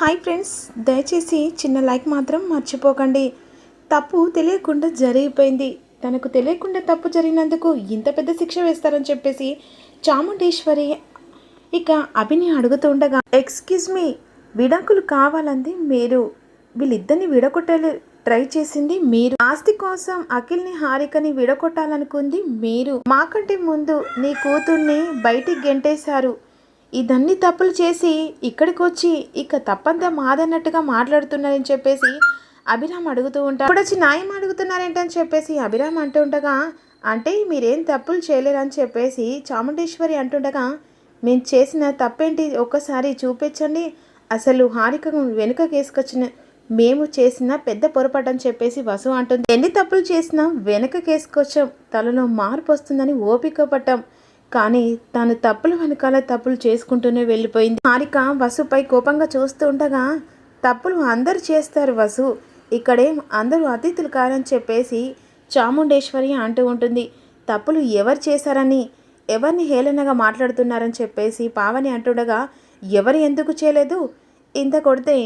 Hi friends, దయచేసి చిన్న like మాత్రం మర్చిపోకండి. తప్పు తెలియకుండా జరిగిపోయింది. తనకు తెలియకుండా తప్పు జరిగినందుకు ఇంత పెద్ద శిక్ష వేస్తారని చెప్పేసి చాముండేశ్వరి ఇక అభిని అడుగుతుండగా, ఎక్స్క్యూజ్ మీ, విడాకులు కావాలంది మీరు, వీళ్ళిద్దరిని విడగొట్టాలి ట్రై చేసింది మీరు, ఆస్తి కోసం అఖిల్ని హారికని విడగొట్టాలనుకుంది మీరు, మాకంటే ముందు నీ కూతుర్ని బయటికి గెంటేశారు. ఇదన్నీ తప్పులు చేసి ఇక్కడికి వచ్చి ఇక తప్పంతా మాదన్నట్టుగా మాట్లాడుతున్నారని చెప్పేసి అభిరామ్ అడుగుతూ ఉంటారు. ఇప్పుడు వచ్చి న్యాయం అడుగుతున్నారేంటని చెప్పేసి అభిరామ్ అంటూ ఉండగా, అంటే మీరేం తప్పులు చేయలేరని చెప్పేసి చాముండేశ్వరి అంటుండగా, మేము చేసిన తప్పేంటి ఒక్కసారి చూపించండి, అసలు హారిక వెనుక కేసుకొచ్చిన మేము చేసిన పెద్ద పొరపాటు అని చెప్పేసి వసు అంటుంది. ఎన్ని తప్పులు చేసినా వెనుక కేసుకొచ్చాం, తలలో మార్పు వస్తుందని ఓపిక పట్టాం, కానీ తను తప్పుల వెనకాల తప్పులు చేసుకుంటూనే వెళ్ళిపోయింది. హారిక వసుపై కోపంగా చూస్తూ ఉండగా, తప్పులు అందరూ చేస్తారు వసు, ఇక్కడేం అందరూ అతిథులు కారని చెప్పేసి చాముండేశ్వరి అంటూ ఉంటుంది. తప్పులు ఎవరు చేశారని, ఎవరిని హేళనగా మాట్లాడుతున్నారని చెప్పేసి పావని అంటుండగా, ఎవరు ఎందుకు చేయలేదు, ఇంత కొడితే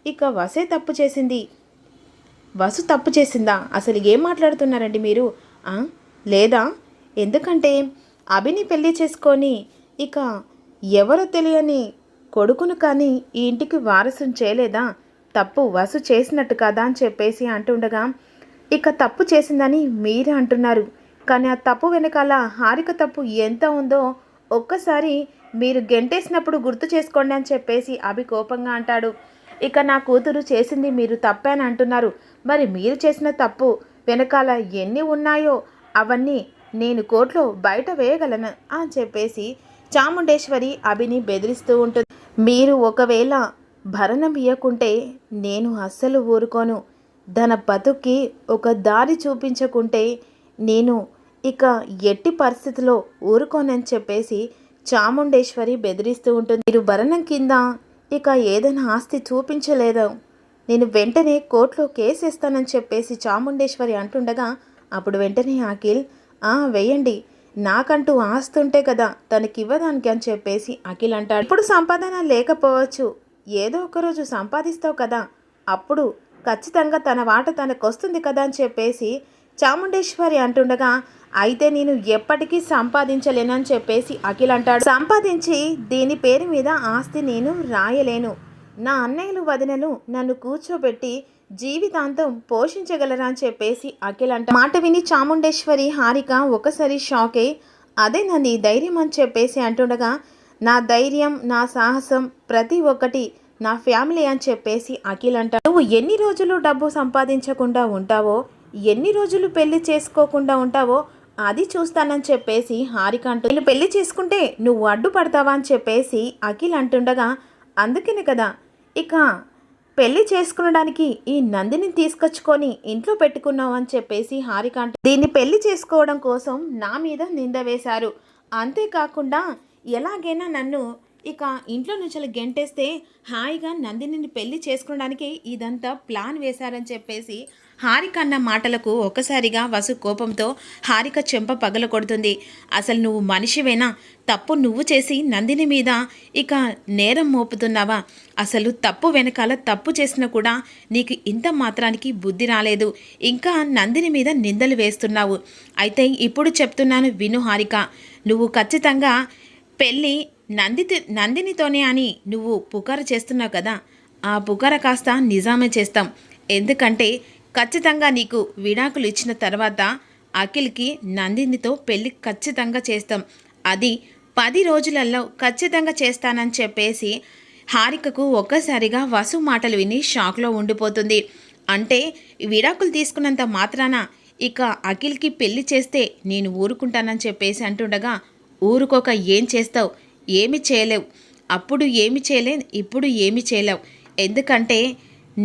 ఇక వసే తప్పు చేసింది, వసు తప్పు చేసిందా, అసలు ఏం మాట్లాడుతున్నారండి మీరు? లేదా ఎందుకంటే అభిని పెళ్లి చేసుకొని ఇక ఎవరో తెలియని కొడుకును కానీ ఈ ఇంటికి వారసుని చేయలేదా, తప్పు వసు చేసినట్టు కదా అని చెప్పేసి అంటుండగా, ఇక తప్పు చేసిందని మీరే అంటున్నారు, కానీ ఆ తప్పు వెనకాల హారిక తప్పు ఎంత ఉందో ఒక్కసారి మీరు గెంటేసినప్పుడు గుర్తు చేసుకోండి అని చెప్పేసి అభి కోపంగా అంటాడు. ఇక నా కూతురు చేసింది మీరు తప్పే అని అంటున్నారు, మరి మీరు చేసిన తప్పు వెనకాల ఎన్ని ఉన్నాయో అవన్నీ నేను కోర్టులో బయట వేయగలను అని చెప్పేసి చాముండేశ్వరి అభిని బెదిరిస్తూ ఉంటుంది. మీరు ఒకవేళ భరణం ఇయ్యకుంటే నేను అస్సలు ఊరుకోను, తన బతుక్కి ఒక దారి చూపించకుంటే నేను ఇక ఎట్టి పరిస్థితిలో ఊరుకోనని చెప్పేసి చాముండేశ్వరి బెదిరిస్తూ ఉంటుంది. మీరు భరణం కింద ఇక ఏదైనా ఆస్తి చూపించలేదు, నేను వెంటనే కోర్టులో కేసు వేస్తానని చెప్పేసి చాముండేశ్వరి అంటుండగా, అప్పుడు వెంటనే అఖిల్, వేయండి, నాకంటూ ఆస్తుంటే కదా తనకివ్వదానికి అని చెప్పేసి అఖిల్ అంటాడు. ఇప్పుడు సంపాదన లేకపోవచ్చు, ఏదో ఒకరోజు సంపాదిస్తావు కదా, అప్పుడు ఖచ్చితంగా తన వాట తనకు వస్తుంది కదా అని చెప్పేసి చాముండేశ్వరి అంటుండగా, అయితే నేను ఎప్పటికీ సంపాదించలేనని చెప్పేసి అఖిల్ అంటాడు. సంపాదించి దీని పేరు మీద ఆస్తి నేను రాయలేను, నా అన్నయ్యలు వదినలు నన్ను కూర్చోబెట్టి జీవితాంతం పోషించగలరా అని చెప్పేసి అఖిల్ అంట. మాట విని చాముండేశ్వరి హారిక ఒకసారి షాక్ అయి, అదే నా నీ ధైర్యం అని చెప్పేసి అంటుండగా, నా ధైర్యం నా సాహసం ప్రతి ఒక్కటి నా ఫ్యామిలీ అని చెప్పేసి అఖిల్ అంట. నువ్వు ఎన్ని రోజులు డబ్బు సంపాదించకుండా ఉంటావో, ఎన్ని రోజులు పెళ్లి చేసుకోకుండా ఉంటావో అది చూస్తానని చెప్పేసి హారిక అంటూ, నేను పెళ్లి చేసుకుంటే నువ్వు అడ్డుపడతావా అని చెప్పేసి అఖిల్ అంటుండగా, అందుకనే కదా ఇక పెళ్లి చేసుకునడానికి ఈ నందిని తీసుకొచ్చుకొని ఇంట్లో పెట్టుకున్నావు అని చెప్పేసి హారిక అంటూ, దీన్ని పెళ్లి చేసుకోవడం కోసం నా మీద నింద వేశారు, అంతేకాకుండా ఎలాగైనా నన్ను ఇక ఇంట్లో నుంచి గెంటేస్తే హాయిగా నందినిని పెళ్లి చేసుకోవడానికి ఇదంతా ప్లాన్ వేశారని చెప్పేసి హారిక అన్న మాటలకు ఒక్కసారిగా వసు కోపంతో హారిక చెంప పగల కొడుతుంది. అసలు నువ్వు మనిషివేనా, తప్పు నువ్వు చేసి నందిని మీద ఇక నేరం మోపుతున్నావా, అసలు తప్పు వెనకాల తప్పు చేసినా కూడా నీకు ఇంత మాత్రానికి బుద్ధి రాలేదు, ఇంకా నందిని మీద నిందలు వేస్తున్నావు. అయితే ఇప్పుడు చెప్తున్నాను విను హారిక, నువ్వు ఖచ్చితంగా పెళ్ళి నందినితోనే అని నువ్వు పుకార చేస్తున్నావు కదా, ఆ పుకార కాస్త నిజామే చేస్తాం, ఎందుకంటే ఖచ్చితంగా నీకు విడాకులు ఇచ్చిన తర్వాత అఖిల్కి నందినితో పెళ్ళి ఖచ్చితంగా చేస్తాం, అది 10 రోజులలో ఖచ్చితంగా చేస్తానని చెప్పేసి హారికకు ఒక్కసారిగా వసు మాటలు విని షాక్లో ఉండిపోతుంది. అంటే విడాకులు తీసుకున్నంత మాత్రాన ఇక అఖిల్కి పెళ్లి చేస్తే నేను ఊరుకుంటానని చెప్పేసి అంటుండగా, ఊరుకోక ఏం చేస్తావు, ఏమి చేయలేవు, అప్పుడు ఏమి చేయలేవు, ఇప్పుడు ఏమి చేయలేవు, ఎందుకంటే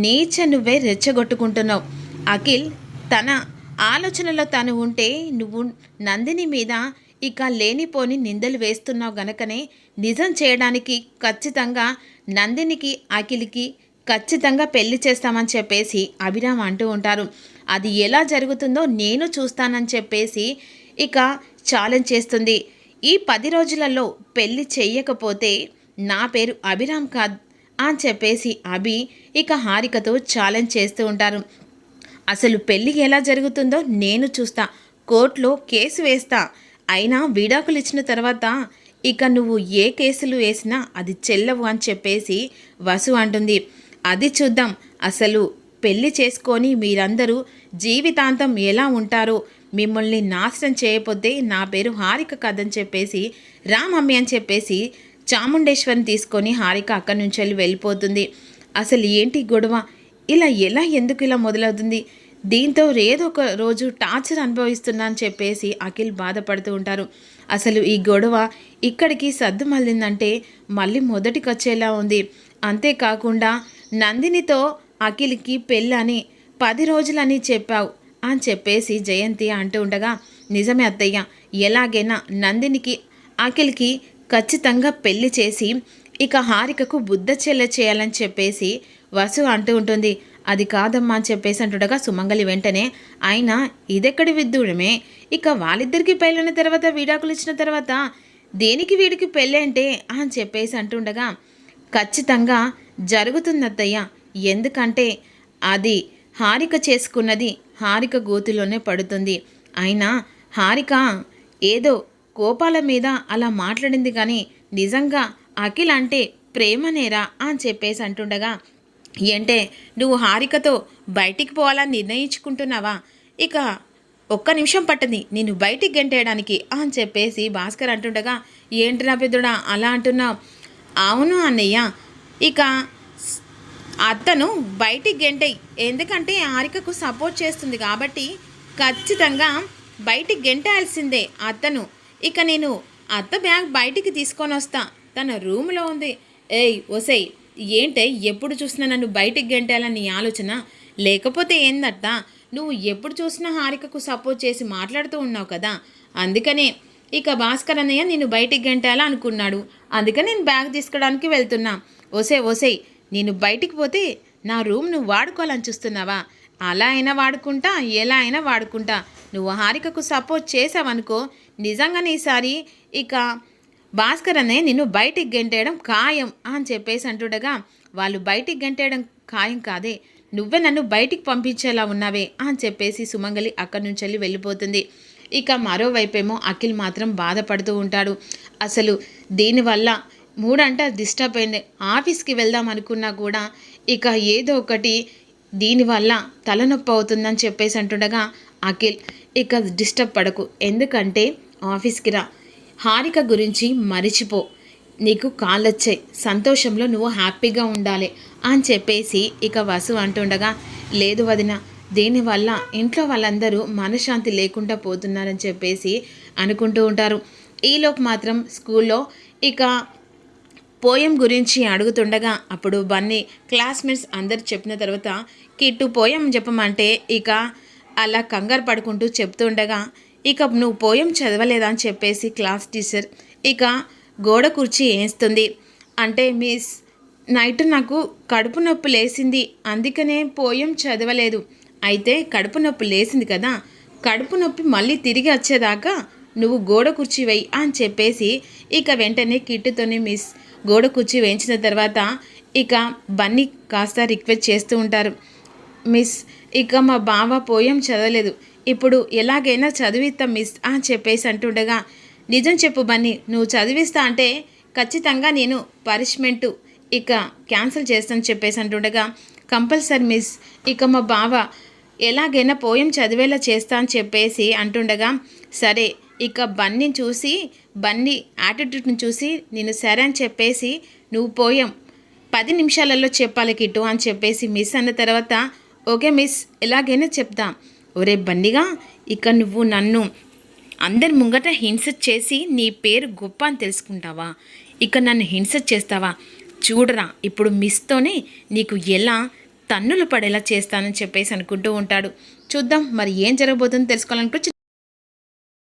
నీచ నువ్వే రెచ్చగొట్టుకుంటున్నావు. అఖిల్ తన ఆలోచనలో తను ఉంటే నువ్వు నందిని మీద ఇక లేనిపోని నిందలు వేస్తున్నావు గనకనే నిజం చేయడానికి ఖచ్చితంగా నందినికి అఖిల్కి ఖచ్చితంగా పెళ్లి చేస్తామని చెప్పేసి అభిరామ్ అంటూ ఉంటారు. అది ఎలా జరుగుతుందో నేను చూస్తానని చెప్పేసి ఇక ఛాలెంజ్ చేస్తుంది. ఈ 10 రోజులలో పెళ్లి చెయ్యకపోతే నా పేరు అభిరామ్ కాదు, అని చెప్పేసి అభి ఇక హారికతో ఛాలెంజ్ చేస్తూ ఉంటారు. అసలు పెళ్ళి ఎలా జరుగుతుందో నేను చూస్తా, కోర్టులో కేసు వేస్తా, అయినా విడాకులు ఇచ్చిన తర్వాత ఇక నువ్వు ఏ కేసులు వేసినా అది చెల్లవు అని చెప్పేసి వసు అంటుంది. అది చూద్దాం, అసలు పెళ్లి చేసుకొని మీరందరూ జీవితాంతం ఎలా ఉంటారో, మిమ్మల్ని నాశనం చేయకపోతే నా పేరు హారిక కాదని చెప్పేసి రా మమ్మీ అని చెప్పేసి చాముండేశ్వరిని తీసుకొని హారిక అక్కడి నుంచి వెళ్ళిపోతుంది. అసలు ఏంటి గొడవ, ఎలా ఎందుకు ఇలా మొదలవుతుంది, దీంతో ఏదో ఒక రోజు టార్చర్ అనుభవిస్తున్నా అని చెప్పేసి అఖిల్ బాధపడుతూ ఉంటారు. అసలు ఈ గొడవ ఇక్కడికి సద్దు మళ్ళిందంటే మళ్ళీ మొదటికి వచ్చేలా ఉంది. అంతేకాకుండా నందినితో అఖిల్కి పెళ్ళని 10 రోజులని చెప్పావు అని చెప్పేసి జయంతి అంటూ ఉండగా, నిజమే అత్తయ్య, ఎలాగైనా నందినికి అఖిల్కి ఖచ్చితంగా పెళ్లి చేసి ఇక హారికకు బుద్ధ చెల్ల చేయాలని చెప్పేసి వసు అంటూ ఉంటుంది. అది కాదమ్మా అని చెప్పేసి అంటుండగా సుమంగలి వెంటనే, ఆయన ఇదెక్కడి విద్దుడమే, ఇక వాళ్ళిద్దరికి పెళ్ళైన తర్వాత విడాకులు ఇచ్చిన తర్వాత దేనికి వీడికి పెళ్ళేంటే అని చెప్పేసి అంటుండగా, ఖచ్చితంగా జరుగుతుంది అత్తయ్య, ఎందుకంటే అది హారిక చేసుకున్నది హారిక గోతిలోనే పడుతుంది. అయినా హారిక ఏదో కోపాల మీద అలా మాట్లాడింది కానీ నిజంగా అఖిల్ అంటే ప్రేమనేరా అని చెప్పేసి అంటుండగా, ఏంటే నువ్వు హారికతో బయటికి పోవాలని నిర్ణయించుకుంటున్నావా, ఇక ఒక్క నిమిషం పట్టది నేను బయటికి గెంటేయడానికి అని చెప్పేసి భాస్కర్ అంటుండగా, ఏంటి నా పెద్దోడా అలా అంటున్నావు? అవును అన్నయ్య, ఇక అత్తను బయటికి గెంటేయి, ఎందుకంటే హారికకు సపోర్ట్ చేస్తుంది కాబట్టి ఖచ్చితంగా బయటికి గెంటాల్సిందే అత్తను. ఇక నేను అత్త బ్యాగ్ బయటికి తీసుకొని వస్తా, తన రూమ్లో ఉంది. ఏయ్ ఒసేయ్, ఏంటే ఎప్పుడు చూసినా నన్ను బయటికి గెంటాలని ఆలోచన, లేకపోతే ఏందత్తా నువ్వు ఎప్పుడు చూసినా హారికకు సపోర్ట్ చేసి మాట్లాడుతూ ఉన్నావు కదా, అందుకనే ఇక భాస్కర్ అన్నయ్య నేను బయటికి గెంటాలా అనుకున్నాడు, అందుకని నేను బ్యాగ్ తీసుకోవడానికి వెళ్తున్నా. ఒసేయ్ నేను బయటికి పోతే నా రూమ్ నువ్వు వాడుకోవాలని చూస్తున్నావా? అలా అయినా వాడుకుంటా, ఎలా అయినా వాడుకుంటా, నువ్వు హారికకు సపోర్ట్ చేసావనుకో నిజంగానే ఈసారి ఇక భాస్కర్ అనే నిన్ను బయటికి గెంటేయడం ఖాయం అని చెప్పేసి అంటుండగా, వాళ్ళు బయటికి గెంటేయడం ఖాయం కాదే, నువ్వే నన్ను బయటికి పంపించేలా ఉన్నావే అని చెప్పేసి సుమంగలి అక్కడి నుంచి వెళ్ళిపోతుంది. ఇక మరోవైపేమో అఖిల్ మాత్రం బాధపడుతూ ఉంటాడు. అసలు దీనివల్ల మూడంట డిస్టర్బ్ అయింది, ఆఫీస్కి వెళ్దాం అనుకున్నా కూడా ఇక ఏదో ఒకటి దీనివల్ల తలనొప్పి అవుతుందని చెప్పేసి అంటుండగా, అఖిల్ ఇక డిస్టర్బ్ పడకు, ఎందుకంటే ఆఫీస్కి రా, హారిక గురించి మరిచిపో, నీకు కాళ్ళొచ్చాయి, సంతోషంలో నువ్వు హ్యాపీగా ఉండాలి అని చెప్పేసి ఇక వసు అంటుండగా, లేదు వదిన, దీనివల్ల ఇంట్లో వాళ్ళందరూ మనశ్శాంతి లేకుండా పోతున్నారని చెప్పేసి అనుకుంటూ ఉంటారు. ఈలోపు మాత్రం స్కూల్లో ఇక పోయం గురించి అడుగుతుండగా, అప్పుడు బన్నీ క్లాస్మేట్స్ అందరు చెప్పిన తర్వాత కిట్టు పోయం చెప్పమంటే ఇక అలా కంగారు పడుకుంటూ చెప్తుండగా, ఇక నువ్వు పోయం చదవలేదా అని చెప్పేసి క్లాస్ టీచర్ ఇక గోడ కుర్చీ వేస్తుంది. అంటే మిస్, నైట్ నాకు కడుపు నొప్పి లేసింది, అందుకనే పోయం చదవలేదు. అయితే కడుపు నొప్పి లేసింది కదా, కడుపు నొప్పి మళ్ళీ తిరిగి వచ్చేదాకా నువ్వు గోడ కుర్చీ వేయి అని చెప్పేసి ఇక వెంటనే కిట్టుతోనే మిస్ గోడ కుర్చీ వేయించిన తర్వాత ఇక బన్నీ కాస్త రిక్వెస్ట్ చేస్తూ ఉంటారు. మిస్, ఇక మా బావ పోయం చదవలేదు, ఇప్పుడు ఎలాగైనా చదివిస్తాం మిస్ అని చెప్పేసి అంటుండగా, నిజం చెప్పు బన్నీ, నువ్వు చదివిస్తా అంటే ఖచ్చితంగా నేను పనిష్మెంటు ఇక క్యాన్సిల్ చేస్తాను చెప్పేసి అంటుండగా, కంపల్సరీ మిస్, ఇక మా బావ ఎలాగైనా పోయం చదివేలా చేస్తా అని చెప్పేసి అంటుండగా, సరే ఇక బన్నీని చూసి, బన్నీ యాటిట్యూడ్ని చూసి నేను సరే అని చెప్పేసి నువ్వు పోయం 10 నిమిషాలలో చెప్పాలి కిట్టు అని చెప్పేసి మిస్ అన్న తర్వాత, ఓకే మిస్, ఎలాగైనా చెప్తాం. ఒరే బన్నీగా, ఇక నువ్వు నన్ను అందరి ముంగట హింస చేసి నీ పేరు గొప్ప అని తెలుసుకుంటావా, ఇక నన్ను హింస చేస్తావా, చూడరా ఇప్పుడు మిస్తోనే నీకు ఎలా తన్నులు పడేలా చేస్తానని చెప్పేసి అనుకుంటూ ఉంటాడు. చూద్దాం మరి ఏం జరగబోతుందో తెలుసుకోవాలనుకో.